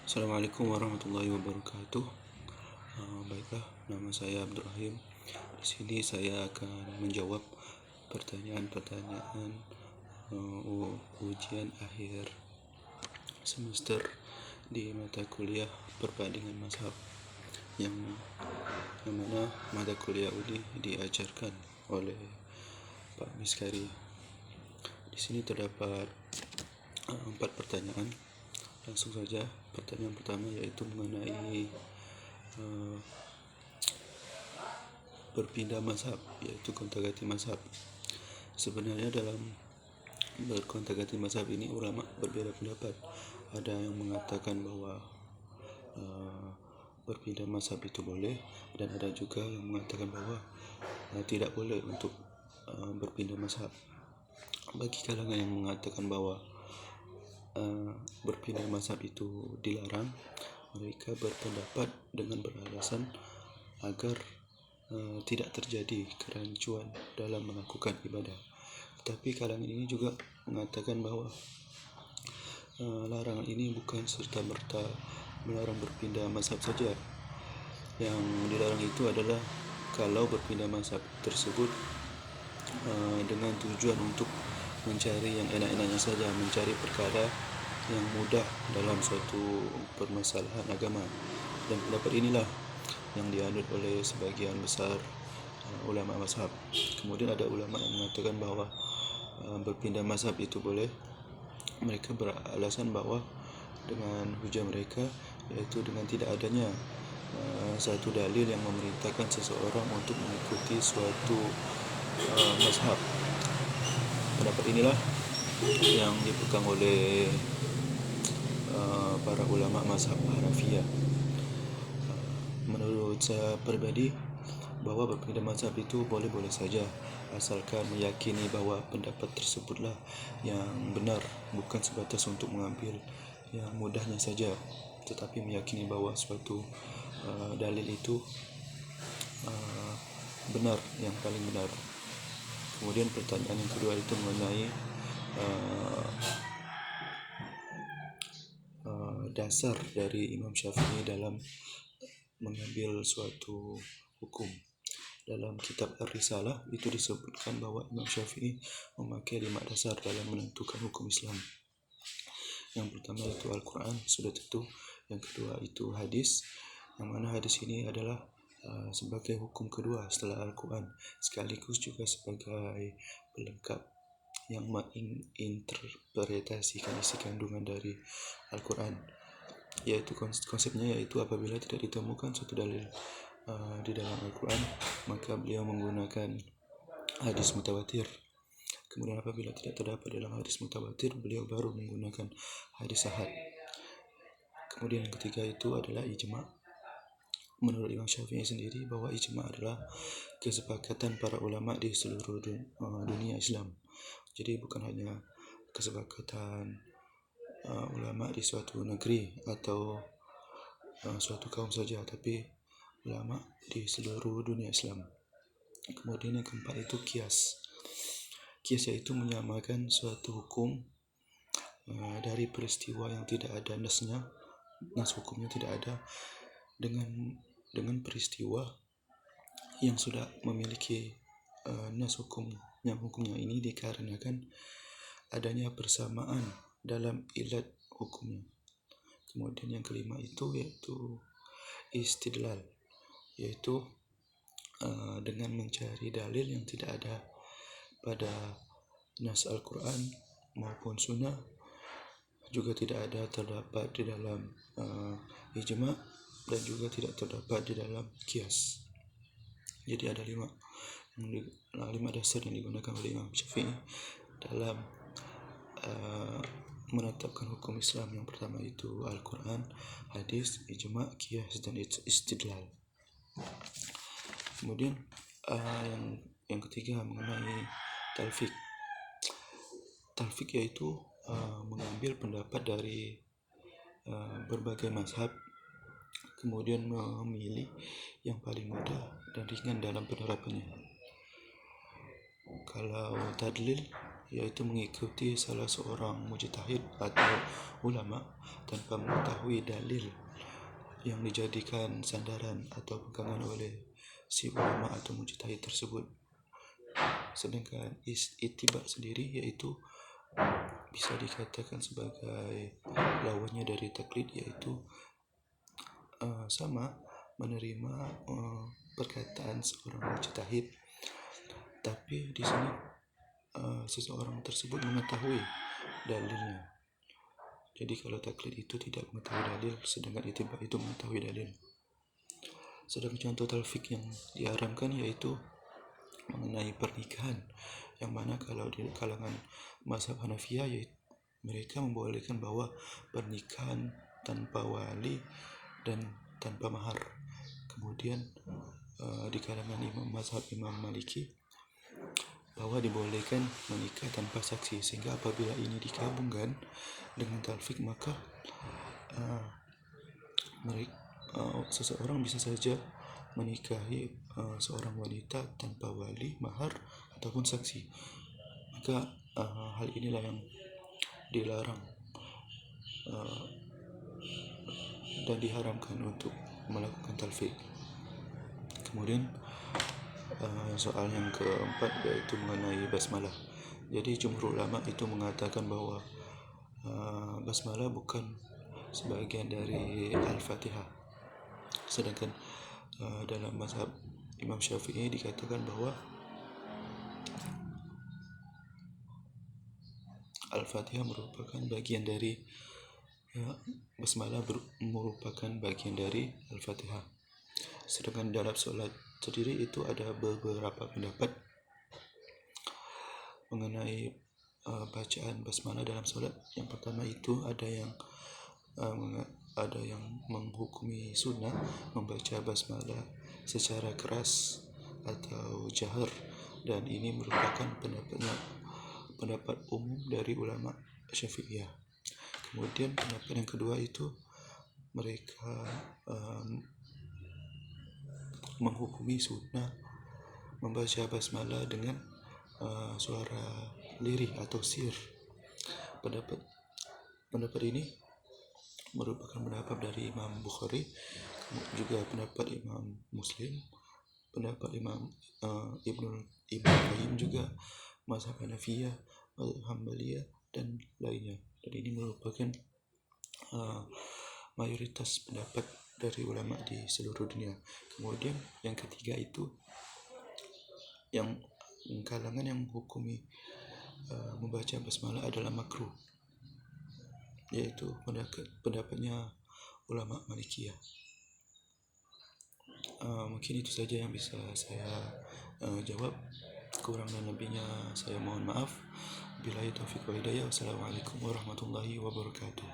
Assalamualaikum warahmatullahi wabarakatuh. Baiklah, nama saya Abdul Rahim. Di sini saya akan menjawab pertanyaan-pertanyaan ujian akhir semester di mata kuliah perbandingan mazhab yang mana mata kuliah ini diajarkan oleh Pak Miskari. Di sini terdapat 4 pertanyaan. Langsung saja, pertanyaan pertama yaitu mengenai berpindah mazhab, yaitu gonta-ganti mazhab. Sebenarnya dalam bergonta-ganti mazhab ini ulama berbeda pendapat. Ada yang mengatakan bahwa berpindah mazhab itu boleh, dan ada juga yang mengatakan bahwa tidak boleh untuk berpindah mazhab. Bagi kalangan yang mengatakan bahwa berpindah mazhab itu dilarang, mereka berpendapat dengan beralasan agar tidak terjadi kerancuan dalam melakukan ibadah. Tetapi kalangan ini juga mengatakan bahwa larangan ini bukan serta-merta melarang berpindah mazhab saja. Yang dilarang itu adalah kalau berpindah mazhab tersebut dengan tujuan untuk mencari yang enak-enaknya saja, mencari perkara yang mudah dalam suatu permasalahan agama. Dan pendapat inilah yang dianut oleh sebagian besar ulama mazhab. Kemudian ada ulama yang mengatakan bahwa berpindah mazhab itu boleh. Mereka beralasan bahwa dengan hujah mereka, yaitu dengan tidak adanya satu dalil yang memerintahkan seseorang untuk mengikuti suatu mazhab. Pendapat inilah yang dipegang oleh para ulama mazhab Hanafiyah. Menurut saya pribadi, bahwa berpindah mazhab itu boleh-boleh saja, asalkan meyakini bahwa pendapat tersebutlah yang benar, bukan sebatas untuk mengambil yang mudahnya saja, tetapi meyakini bahwa suatu dalil itu benar, yang paling benar. Kemudian pertanyaan yang kedua itu mengenai dasar dari Imam Syafi'i dalam mengambil suatu hukum. Dalam kitab Ar-Risalah itu disebutkan bahwa Imam Syafi'i memakai 5 dasar dalam menentukan hukum Islam. Yang pertama itu Al-Quran, sudah tentu. Yang kedua itu hadis, yang mana hadis ini adalah sebagai hukum kedua setelah Al-Quran, sekaligus juga sebagai pelengkap yang menginterpretasikan isi kandungan dari Al-Quran. Yaitu konsepnya yaitu apabila tidak ditemukan suatu dalil di dalam Al-Quran, maka beliau menggunakan hadis mutawatir. Kemudian apabila tidak terdapat dalam hadis mutawatir, beliau baru menggunakan hadis ahad. Kemudian yang ketiga itu adalah ijma'. Menurut Imam Syafi'i sendiri, bahwa ijma' adalah kesepakatan para ulama di seluruh dunia Islam. Jadi bukan hanya kesepakatan ulama di suatu negeri atau suatu kaum saja, tapi ulama di seluruh dunia Islam. Kemudian yang keempat itu kias. Kias yaitu menyamakan suatu hukum dari peristiwa yang tidak ada nasnya, nas hukumnya tidak ada, dengan peristiwa yang sudah memiliki nas hukumnya ini dikarenakan adanya persamaan dalam ilat hukumnya. Kemudian yang kelima itu yaitu istidlal, yaitu dengan mencari dalil yang tidak ada pada nas Al-Quran maupun Sunnah, juga tidak ada terdapat di dalam ijma', dan juga tidak terdapat di dalam kias. Jadi ada 5 dasar yang digunakan oleh Imam Syafi'i dalam menetapkan hukum Islam. Yang pertama itu Al-Quran, hadis, ijma', qiyas, dan istidlal. Kemudian yang ketiga mengenai talfik. Talfik yaitu mengambil pendapat dari berbagai mazhab, kemudian memilih yang paling mudah dan ringan dalam penerapannya. Kalau tadlil yaitu mengikuti salah seorang mujtahid atau ulama tanpa mengetahui dalil yang dijadikan sandaran atau pegangan oleh si ulama atau mujtahid tersebut. Sedangkan ittiba sendiri yaitu bisa dikatakan sebagai lawannya dari taklid, yaitu sama menerima perkataan seorang mujtahid, tapi di sini seseorang tersebut mengetahui dalilnya. Jadi kalau taklid itu tidak mengetahui dalil, sedangkan ittiba itu mengetahui dalil. Sedangkan contoh talfik yang diharamkan yaitu mengenai pernikahan, yang mana kalau di kalangan mazhab Hanafiyah yaitu mereka membolehkan bahwa pernikahan tanpa wali dan tanpa mahar. Kemudian di kalangan mazhab Imam Maliki bahwa dibolehkan menikah tanpa saksi, sehingga apabila ini digabungkan dengan talfik maka seseorang bisa saja menikahi seorang wanita tanpa wali, mahar ataupun saksi. Maka hal inilah yang dilarang dan diharamkan untuk melakukan talfik. Kemudian soal yang keempat yaitu mengenai basmalah. Jadi jumhur ulama itu mengatakan bahwa basmalah bukan sebagian dari Al-Fatihah. Sedangkan dalam mazhab Imam Syafi'i dikatakan bahwa Al-Fatihah merupakan bagian dari basmalah merupakan bagian dari Al-Fatihah. Sedangkan dalam sholat sendiri itu ada beberapa pendapat mengenai bacaan basmalah dalam sholat. Yang pertama itu ada yang menghukumi sunnah membaca basmalah secara keras atau jahar, dan ini merupakan pendapat umum dari ulama Syafi'iyah. Kemudian pendapat yang kedua itu mereka menghukumi sunnah membaca basmalah dengan suara lirih atau sir. Pendapat ini merupakan pendapat dari Imam Bukhari, juga pendapat Imam Muslim, pendapat Imam Ibnu Qayyim, juga mazhab Hanafiyah, Hambaliyah dan lainnya. Dan ini merupakan mayoritas pendapat dari ulama di seluruh dunia. Kemudian yang ketiga itu yang kalangan yang menghukumi membaca basmalah adalah makruh, yaitu pendapatnya ulama Malikiyah. Mungkin itu saja yang bisa saya jawab. Kurang dan lebihnya saya mohon maaf. Billahi taufiq wa hidayah. Wassalamualaikum warahmatullahi wabarakatuh.